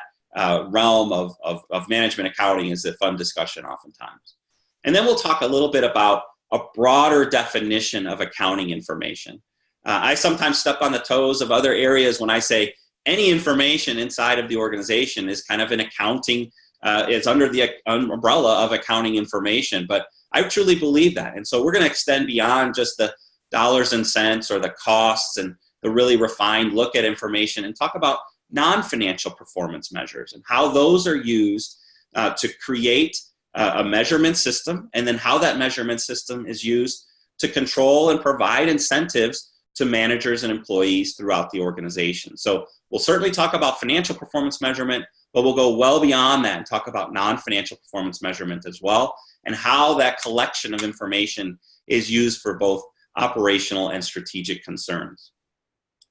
realm of management accounting is a fun discussion oftentimes. And then we'll talk a little bit about a broader definition of accounting information. I sometimes step on the toes of other areas when I say any information inside of the organization is kind of an accounting, it's under the umbrella of accounting information, but I truly believe that. And so we're going to extend beyond just the dollars and cents or the costs and the really refined look at information and talk about non-financial performance measures and how those are used to create a measurement system, and then how that measurement system is used to control and provide incentives to managers and employees throughout the organization. So we'll certainly talk about financial performance measurement, but we'll go well beyond that and talk about non-financial performance measurement as well, and how that collection of information is used for both operational and strategic concerns.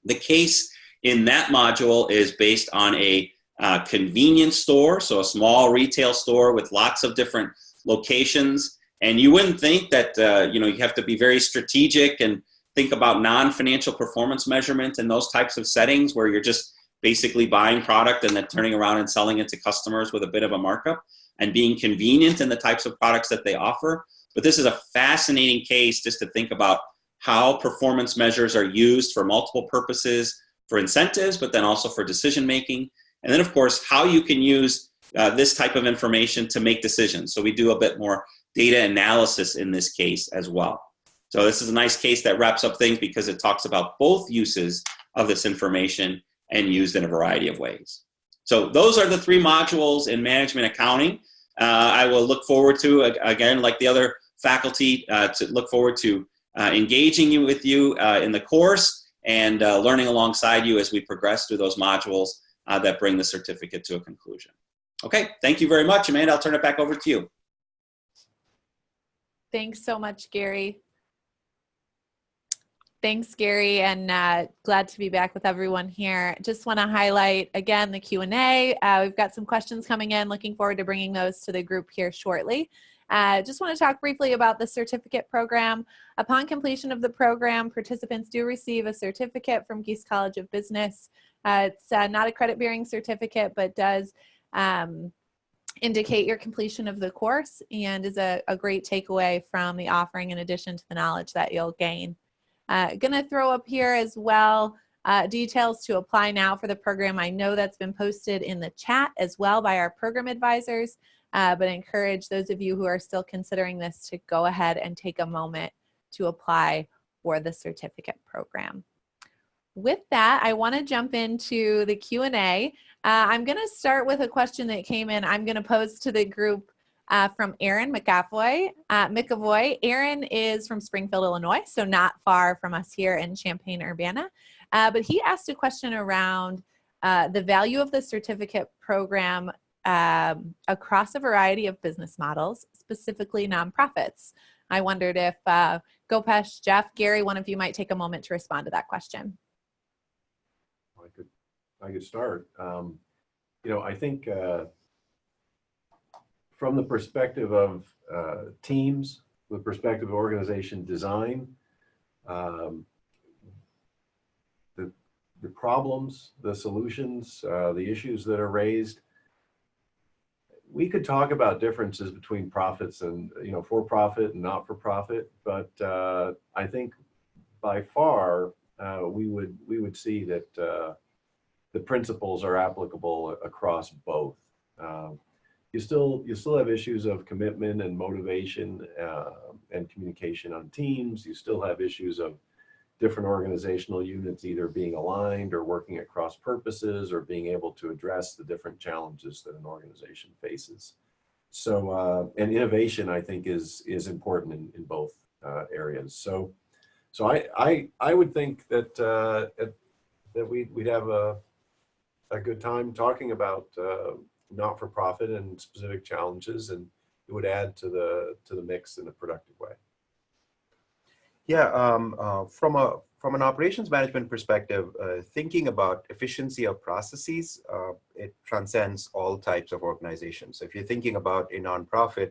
The case in that module is based on a convenience store, so a small retail store with lots of different locations. And you wouldn't think that you have to be very strategic and think about non-financial performance measurement in those types of settings where you're just basically buying product and then turning around and selling it to customers with a bit of a markup and being convenient in the types of products that they offer. But this is a fascinating case just to think about how performance measures are used for multiple purposes, for incentives, but then also for decision making. And then, of course, how you can use this type of information to make decisions. So we do a bit more data analysis in this case as well. So this is a nice case that wraps up things because it talks about both uses of this information and used in a variety of ways. So those are the 3 modules in management accounting. I will look forward to, again, like the other faculty, to look forward to engaging with you in the course and learning alongside you as we progress through those modules that bring the certificate to a conclusion. Okay, thank you very much. Amanda, I'll turn it back over to you. Thanks so much, Gary. Thanks, Gary, and glad to be back with everyone here. Just want to highlight again the Q&A. We've got some questions coming in. Looking forward to bringing those to the group here shortly. Just want to talk briefly about the certificate program. Upon completion of the program, participants do receive a certificate from Gies College of Business. It's not a credit-bearing certificate, but does indicate your completion of the course and is a great takeaway from the offering in addition to the knowledge that you'll gain. Gonna throw up here as well details to apply now for the program. I know that's been posted in the chat as well by our program advisors, but I encourage those of you who are still considering this to go ahead and take a moment to apply for the certificate program. With that, I want to jump into the Q&A. I'm going to start with a question that came in. I'm going to pose to the group from Aaron McAvoy. Aaron is from Springfield, Illinois, so not far from us here in Champaign-Urbana. But he asked a question around the value of the certificate program across a variety of business models, specifically nonprofits. I wondered if Gopesh, Jeff, Gary, one of you might take a moment to respond to that question. I could start. I think from the perspective of teams, the perspective of organization design, the problems, the solutions, the issues that are raised, we could talk about differences between profits and, for-profit and not-for-profit, but I think by far we would see that the principles are applicable across both. You still have issues of commitment and motivation and communication on teams. You still have issues of different organizational units either being aligned or working at cross purposes or being able to address the different challenges that an organization faces. So, and innovation, I think, is important in both areas. So I would think that that we'd have a good time talking about not-for-profit and specific challenges, and it would add to the mix in a productive way. Yeah, from an operations management perspective, thinking about efficiency of processes, it transcends all types of organizations. So if you're thinking about a nonprofit,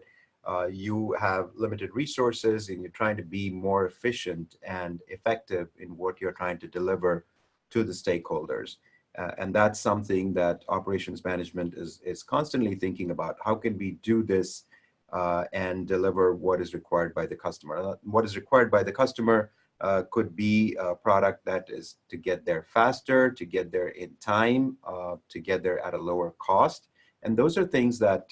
you have limited resources and you're trying to be more efficient and effective in what you're trying to deliver to the stakeholders. And that's something that operations management is constantly thinking about. How can we do this and deliver what is required by the customer? What is required by the customer could be a product that is to get there faster, to get there in time, to get there at a lower cost. And those are things that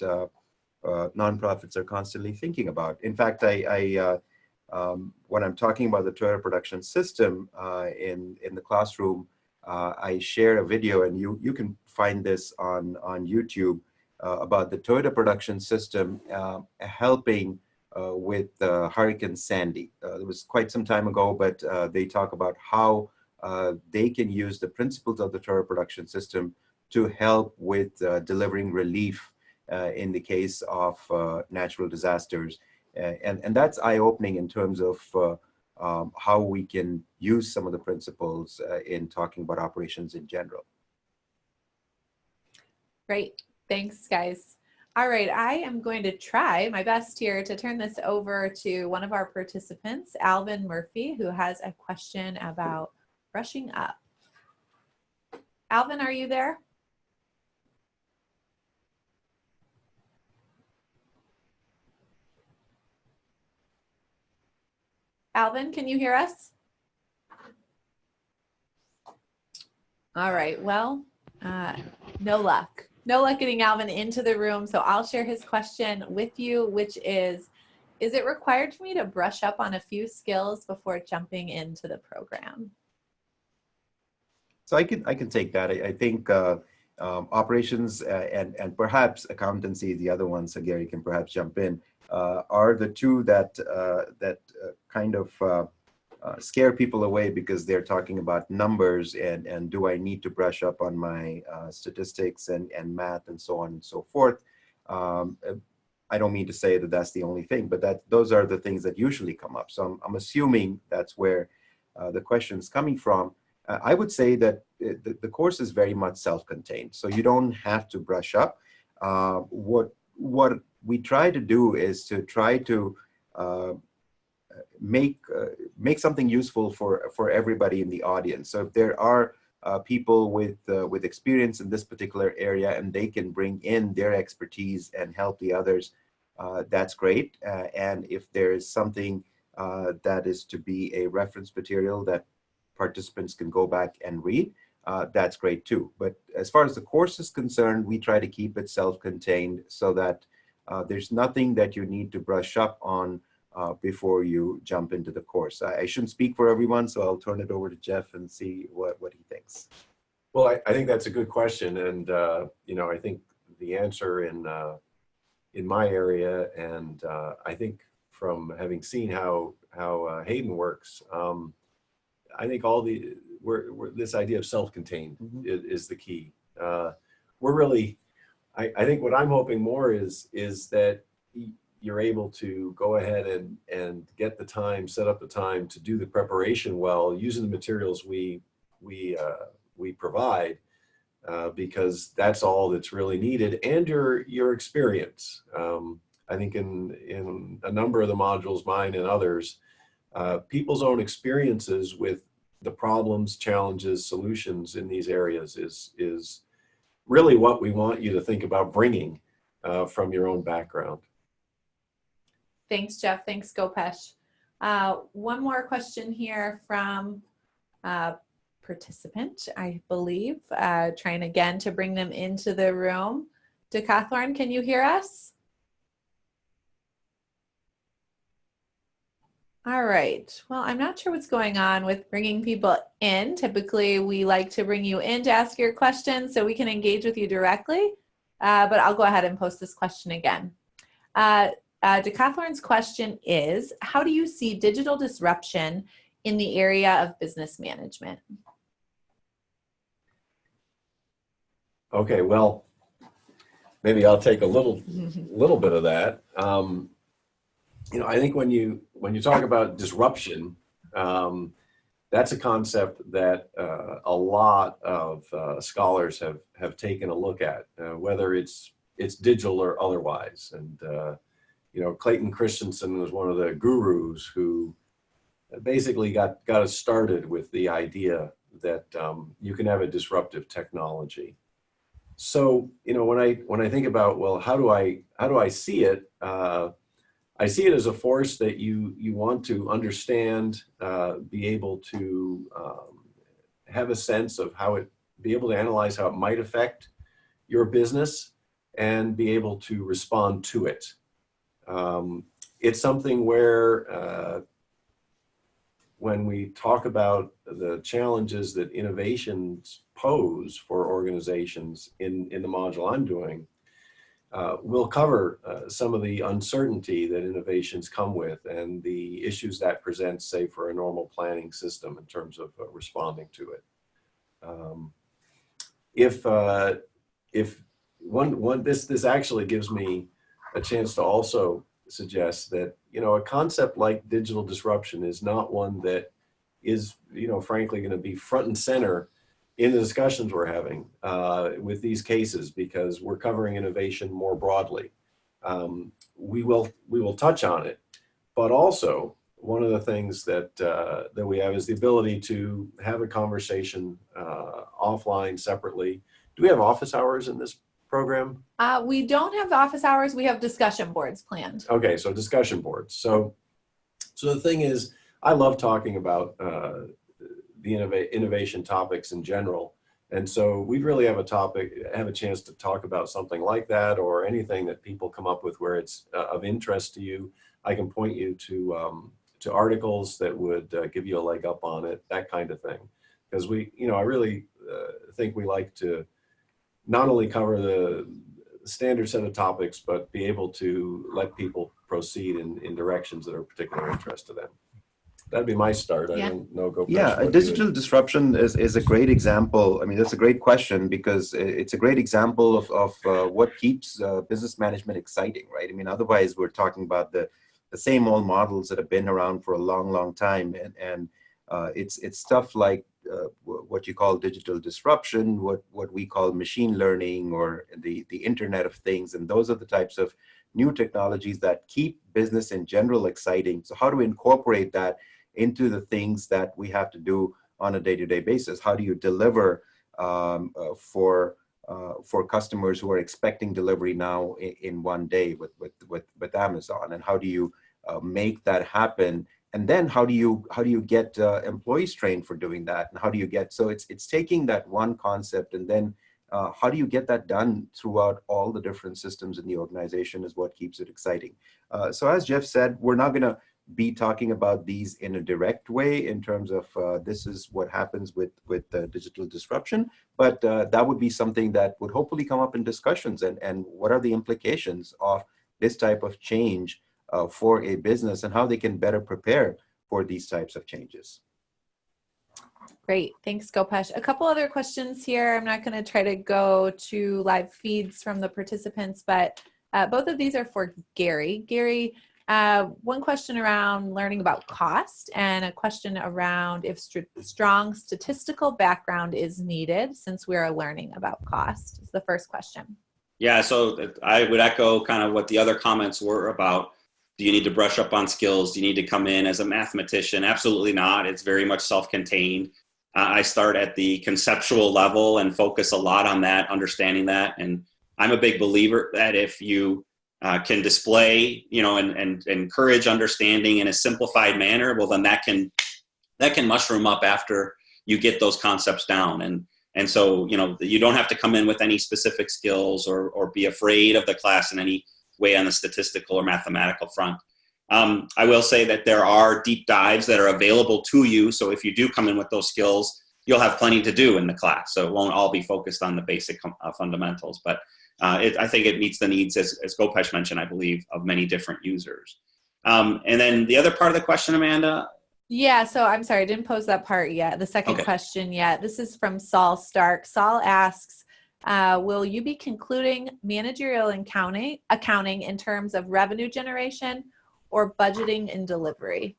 nonprofits are constantly thinking about. In fact, when I'm talking about the Toyota production system in the classroom, I share a video, and you can find this on YouTube, about the Toyota production system helping with Hurricane Sandy. It was quite some time ago, but they talk about how they can use the principles of the Toyota production system to help with delivering relief in the case of natural disasters. And that's eye-opening in terms of how we can use some of the principles in talking about operations in general. Great. Thanks, guys. All right, I am going to try my best here to turn this over to one of our participants, Alvin Murphy, who has a question about brushing up. Alvin, are you there? Alvin, can you hear us? All right, well, no luck. No luck getting Alvin into the room, so I'll share his question with you, which is it required for me to brush up on a few skills before jumping into the program? So I can take that. I think operations and perhaps accountancy, the other ones, so Gary can perhaps jump in, are the two that kind of scare people away because they're talking about numbers and do I need to brush up on my statistics and math and so on and so forth. Um, I don't mean to say that that's the only thing, but those are the things that usually come up. So I'm assuming that's where the question is coming from. I would say that the course is very much self-contained, so you don't have to brush up. What we try to do is to try to make something useful for everybody in the audience. So if there are people with experience in this particular area and they can bring in their expertise and help the others, that's great. And if there is something that is to be a reference material that participants can go back and read, that's great too. But as far as the course is concerned, we try to keep it self-contained so that there's nothing that you need to brush up on before you jump into the course. I shouldn't speak for everyone, so I'll turn it over to Jeff and see what he thinks. Well, I think that's a good question, and I think the answer in my area, and I think from having seen how Hayden works, I think this idea of self-contained is the key. We're really, I think what I'm hoping more is that you're able to go ahead and get the time, set up the time to do the preparation well, using the materials we provide, because that's all that's really needed, and your experience. I think in a number of the modules, mine and others, people's own experiences with the problems, challenges, solutions in these areas is really what we want you to think about bringing from your own background. Thanks, Jeff. Thanks, Gopesh. One more question here from participant, I believe, trying again to bring them into the room. Decathlon, can you hear us? All right. Well, I'm not sure what's going on with bringing people in. Typically, we like to bring you in to ask your questions so we can engage with you directly, but I'll go ahead and post this question again. Decathlon's question is, how do you see digital disruption in the area of business management? Okay, well, maybe I'll take a little bit of that. I think when you talk about disruption, that's a concept that a lot of scholars have taken a look at, whether it's digital or otherwise. And Clayton Christensen was one of the gurus who basically got us started with the idea that you can have a disruptive technology. So when I think about, well, how do I see it? I see it as a force that you want to understand, be able to have a sense of be able to analyze how it might affect your business and be able to respond to it. It's something where when we talk about the challenges that innovations pose for organizations in the module I'm doing, we'll cover some of the uncertainty that innovations come with and the issues that presents, say, for a normal planning system in terms of responding to it. This actually gives me a chance to also suggest that a concept like digital disruption is not one that is frankly going to be front and center in the discussions we're having with these cases, because we're covering innovation more broadly. We will touch on it, but also one of the things that we have is the ability to have a conversation offline separately. Do we have office hours in this program? We don't have office hours. We have discussion boards planned. Okay, so discussion boards. So the thing is, I love talking about the innovation topics in general. And so we really have a chance to talk about something like that, or anything that people come up with where it's of interest to you. I can point you to articles that would give you a leg up on it, that kind of thing. Because I really think we like to not only cover the standard set of topics, but be able to let people proceed in directions that are of particular interest to them. That'd be my start. Yeah. I don't know, Gopesh. Yeah, what you digital disruption is a great example. I mean, that's a great question because it's a great example of what keeps business management exciting, right? I mean, otherwise we're talking about the same old models that have been around for a long, long time, and it's stuff like what you call digital disruption, what we call machine learning, or the Internet of Things, and those are the types of new technologies that keep business in general exciting. So how do we incorporate that into the things that we have to do on a day-to-day basis? How do you deliver for customers who are expecting delivery now in one day with Amazon? And how do you make that happen? And then how do you get employees trained for doing that? And how do you get, so it's taking that one concept and then how do you get that done throughout all the different systems in the organization is what keeps it exciting. So as Jeff said, we're not going to be talking about these in a direct way in terms of this is what happens with digital disruption, but that would be something that would hopefully come up in discussions, and what are the implications of this type of change for a business and how they can better prepare for these types of changes. Great. Thanks, Gopesh. A couple other questions here. I'm not going to try to go to live feeds from the participants, but both of these are for Gary. Gary, one question around learning about cost and a question around if strong statistical background is needed since we are learning about cost is the first question. Yeah, so I would echo kind of what the other comments were about. Do you need to brush up on skills? Do you need to come in as a mathematician? Absolutely not. It's very much self-contained. I start at the conceptual level and focus a lot on that, understanding that. And I'm a big believer that if you can display, and encourage understanding in a simplified manner, well, then that can mushroom up after you get those concepts down. And so, you don't have to come in with any specific skills or be afraid of the class in any way on the statistical or mathematical front. I will say that there are deep dives that are available to you. So if you do come in with those skills, you'll have plenty to do in the class. So it won't all be focused on the basic fundamentals, but I think it meets the needs, as Gopesh mentioned, I believe, of many different users. And then the other part of the question, Amanda? Yeah, so I'm sorry, I didn't pose that part yet, the second question yet. This is from Saul Stark. Saul asks, will you be concluding managerial accounting in terms of revenue generation or budgeting and delivery?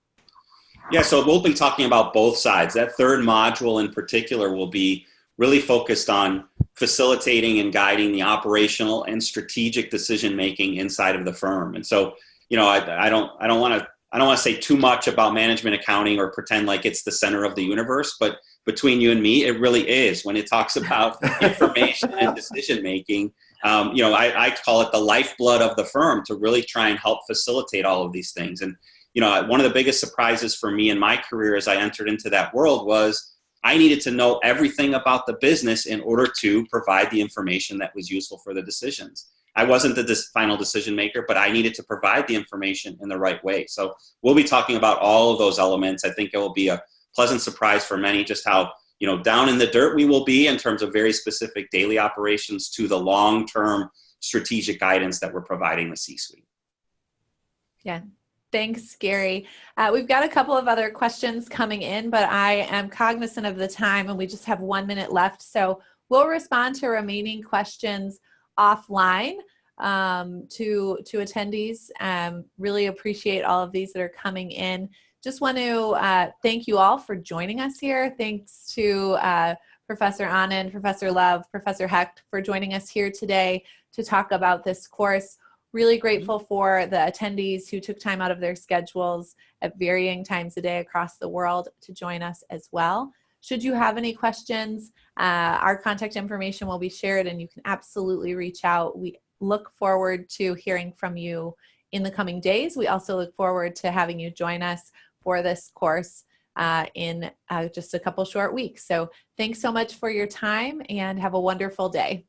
Yeah, so we'll be talking about both sides. That third module in particular will be really focused on facilitating and guiding the operational and strategic decision making inside of the firm. And so, I don't want to say too much about management accounting or pretend like it's the center of the universe, but between you and me, it really is when it talks about information and decision making. I call it the lifeblood of the firm to really try and help facilitate all of these things. And one of the biggest surprises for me in my career as I entered into that world was I needed to know everything about the business in order to provide the information that was useful for the decisions. I wasn't the final decision maker, but I needed to provide the information in the right way. So we'll be talking about all of those elements. I think it will be a pleasant surprise for many just how down in the dirt we will be in terms of very specific daily operations to the long-term strategic guidance that we're providing the C-suite. Yeah. Thanks, Gary. We've got a couple of other questions coming in, but I am cognizant of the time and we just have 1 minute left. So we'll respond to remaining questions offline to attendees. Really appreciate all of these that are coming in. Just want to thank you all for joining us here. Thanks to Professor Anand, Professor Love, Professor Hecht for joining us here today to talk about this course. Really grateful for the attendees who took time out of their schedules at varying times a day across the world to join us as well. Should you have any questions, our contact information will be shared and you can absolutely reach out. We look forward to hearing from you in the coming days. We also look forward to having you join us for this course in just a couple short weeks. So thanks so much for your time and have a wonderful day.